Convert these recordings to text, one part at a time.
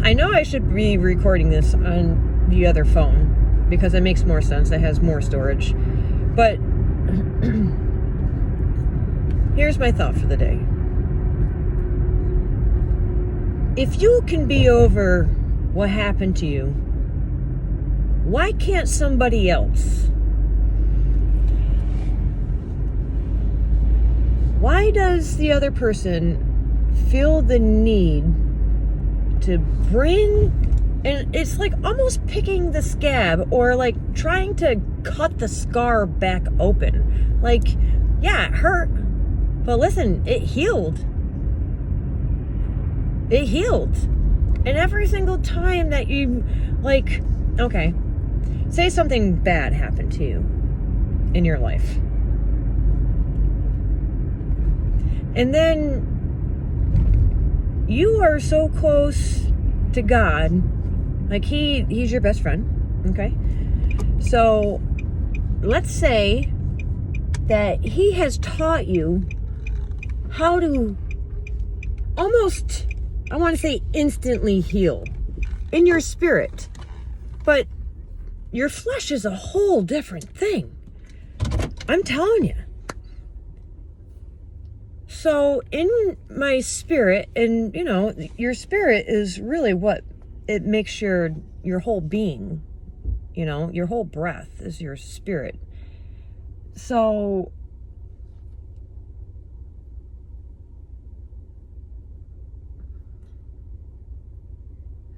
I know I should be recording this on the other phone because it makes more sense. It has more storage. But here's my thought for the day. If you can be over what happened to you, why can't somebody else? Why does the other person feel the need to bring, and it's like almost picking the scab or like trying to cut the scar back open? Like, yeah, it hurt, but listen, it healed. It healed. And every single time that you, like, okay, say something bad happened to you in your life. And then you are so close to God, like he's your best friend, okay? So let's say that he has taught you how to almost, I want to say instantly heal in your spirit. But your flesh is a whole different thing. I'm telling you. So in my spirit, and you know, your spirit is really what it makes your whole being, you know, your whole breath is your spirit. So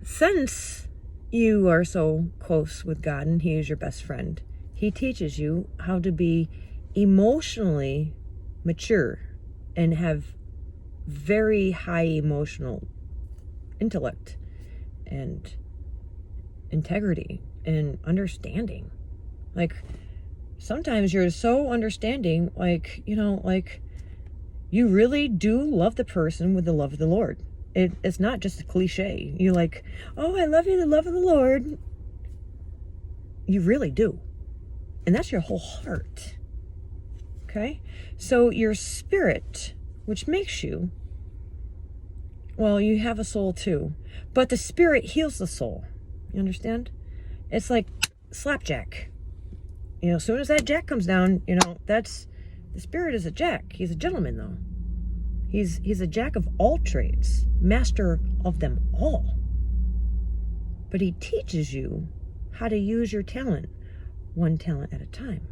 since you are so close with God and he is your best friend, he teaches you how to be emotionally mature and have very high emotional intellect and integrity and understanding. Like, sometimes you're so understanding, like, you know, like, you really do love the person with the love of the Lord. It's not just a cliche. You're like, oh, I love you, the love of the Lord. You really do. And that's your whole heart. Okay? So your spirit, which makes you, well, you have a soul too, but the spirit heals the soul. You understand? It's like slapjack. You know, as soon as that jack comes down, you know, that's, the spirit is a jack. He's a gentleman though. He's a jack of all trades, master of them all. But he teaches you how to use your talent, one talent at a time.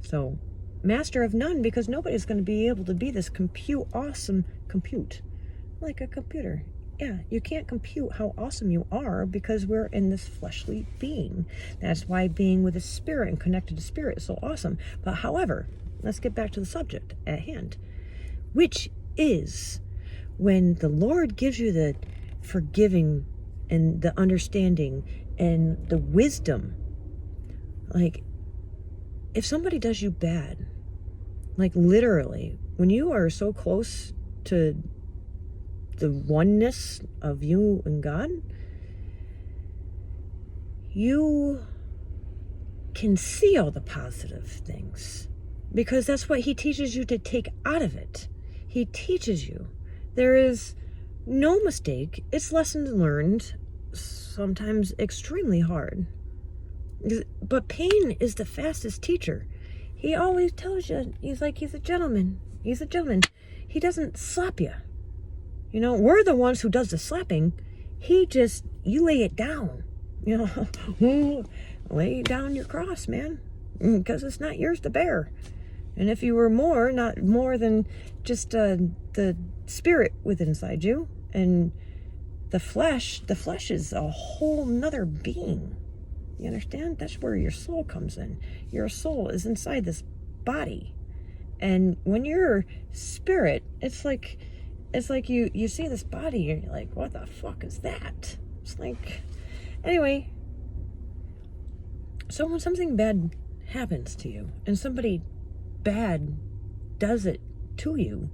So, master of none, because nobody's going to be able to be this awesome compute like a computer. Yeah, you can't compute how awesome you are because we're in this fleshly being. That's why being with the spirit and connected to spirit is so awesome. But however, let's get back to the subject at hand, which is when the Lord gives you the forgiving and the understanding and the wisdom. Like, if somebody does you bad, like literally, when you are so close to the oneness of you and God, you can see all the positive things because that's what he teaches you to take out of it. He teaches you. There is no mistake. It's lessons learned, sometimes extremely hard. But pain is the fastest teacher. He always tells you, he's like, he's a gentleman. He's a gentleman. He doesn't slap you. You know, we're the ones who does the slapping. He just, you lay it down. You know, lay down your cross, man. Because it's not yours to bear. And if you were not more than just the spirit within inside you, and the flesh is a whole nother being. You understand? That's where your soul comes in. Your soul is inside this body. And when you're spirit, it's like you see this body and you're like, what the fuck is that? It's like, anyway. So when something bad happens to you and somebody bad does it to you,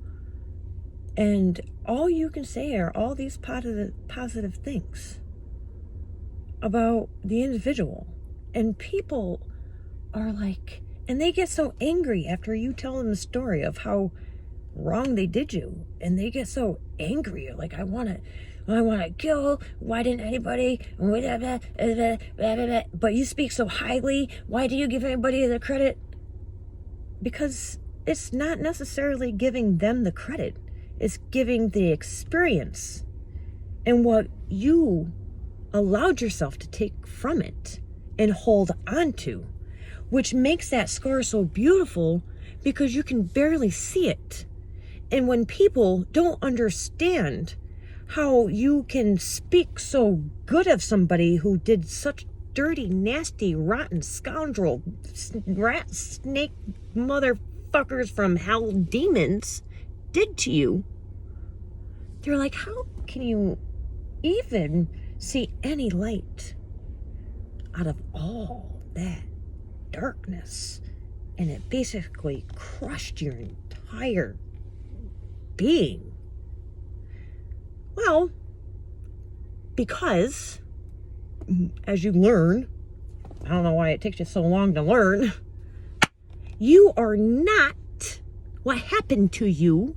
and all you can say are all these positive things about the individual, and people are like, and they get so angry after you tell them the story of how wrong they did you, and they get so angry. Like, I want to kill. Why didn't anybody? But you speak so highly. Why do you give anybody the credit? Because it's not necessarily giving them the credit. It's giving the experience and what you allowed yourself to take from it and hold on to, which makes that scar so beautiful because you can barely see it. And when people don't understand how you can speak so good of somebody who did such dirty, nasty, rotten scoundrel, rat, snake, motherfuckers from hell, demons did to you, they're like, how can you even see any light out of all that darkness? And it basically crushed your entire being. Well, because as you learn, I don't know why it takes you so long to learn, you are not what happened to you.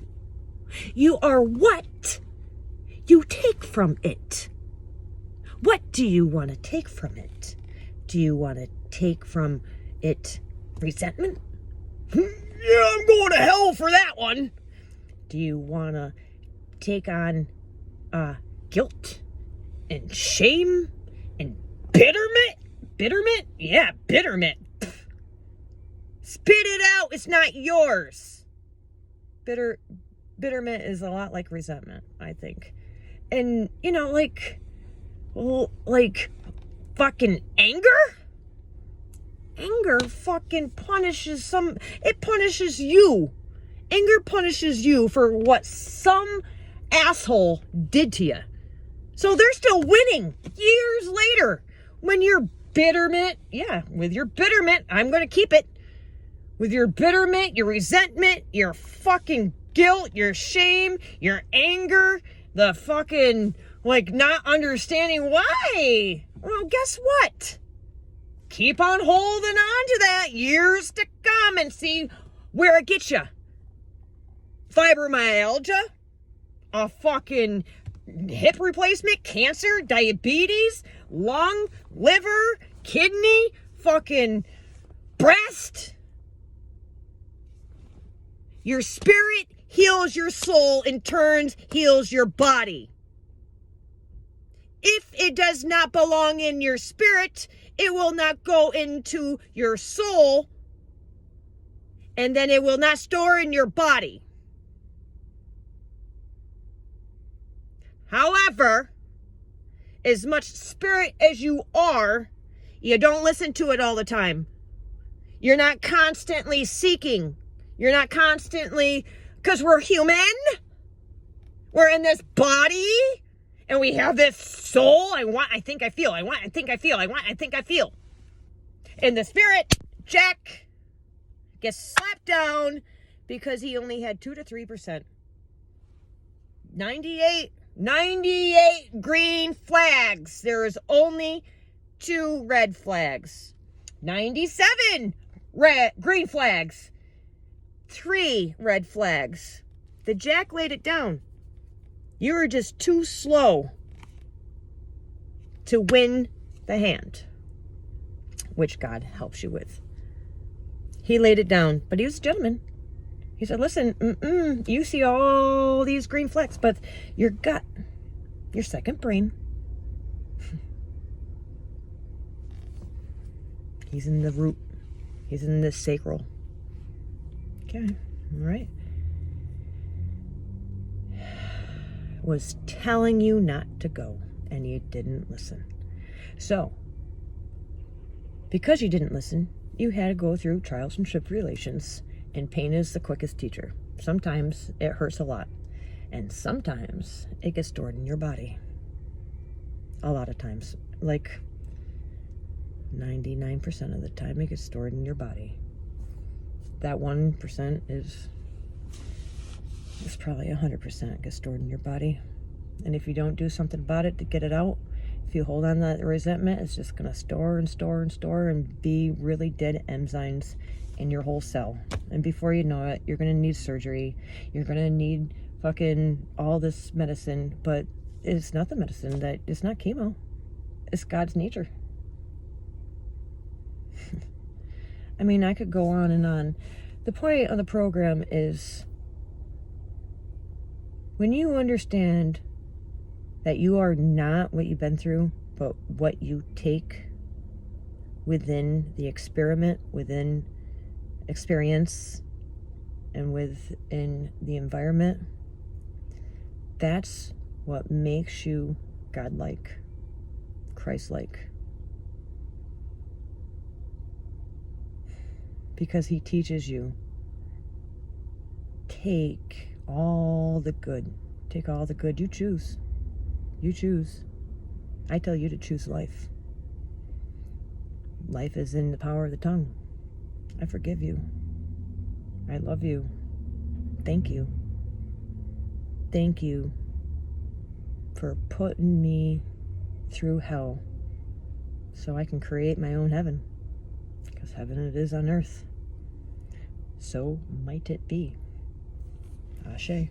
You are what you take from it. What do you want to take from it? Do you want to take from it resentment? Yeah, I'm going to hell for that one. Do you want to take on guilt and shame and bitterment? Bitterment? Yeah, bitterment. Pfft. Spit it out. It's not yours. Bitterment is a lot like resentment, I think. And, you know, like fucking anger? Anger fucking punishes it punishes you. Anger punishes you for what some asshole did to you. So they're still winning years later. When your bitterment, with your bitterment, I'm going to keep it. With your bitterment, your resentment, your fucking guilt, your shame, your anger, the fucking, not understanding why. Well, guess what? Keep on holding on to that years to come and see where it gets you. Fibromyalgia, a fucking hip replacement, cancer, diabetes, lung, liver, kidney, fucking breast. Your spirit heals your soul, in turn heals your body. If it does not belong in your spirit, it will not go into your soul, and then it will not store in your body. However, as much spirit as you are, you don't listen to it all the time. You're not constantly seeking. You're not constantly, because we're human. We're in this body, and we have this soul. I think I feel. And the spirit, Jack, gets slapped down because he only had 2 to 3%. 98 green flags. There is only 2 red flags. 97 green flags. 3 red flags. The Jack laid it down. You were just too slow to win the hand, which God helps you with. He laid it down, but he was a gentleman. He said, listen, you see all these green flecks, but your gut, your second brain, he's in the root. He's in the sacral. Okay, all right. Was telling you not to go, and you didn't listen. So, because you didn't listen, you had to go through trials and tribulations. And pain is the quickest teacher. Sometimes it hurts a lot. And sometimes it gets stored in your body. A lot of times. 99% of the time it gets stored in your body. That 1% is probably 100% gets stored in your body. And if you don't do something about it to get it out, if you hold on to that resentment, it's just going to store and be really dead enzymes in your whole cell. And before you know it, you're going to need surgery. You're going to need fucking all this medicine. But it's not the medicine. It's not chemo. It's God's nature. I mean, I could go on and on. The point of the program is when you understand that you are not what you've been through, but what you take within the experiment, within experience, and within the environment, that's what makes you godlike, Christ-like. Because he teaches you, take all the good. Take all the good. You choose. You choose. I tell you to choose life. Life is in the power of the tongue. I forgive you. I love you. Thank you. Thank you for putting me through hell so I can create my own heaven. Because heaven it is on earth. So might it be. Ashe.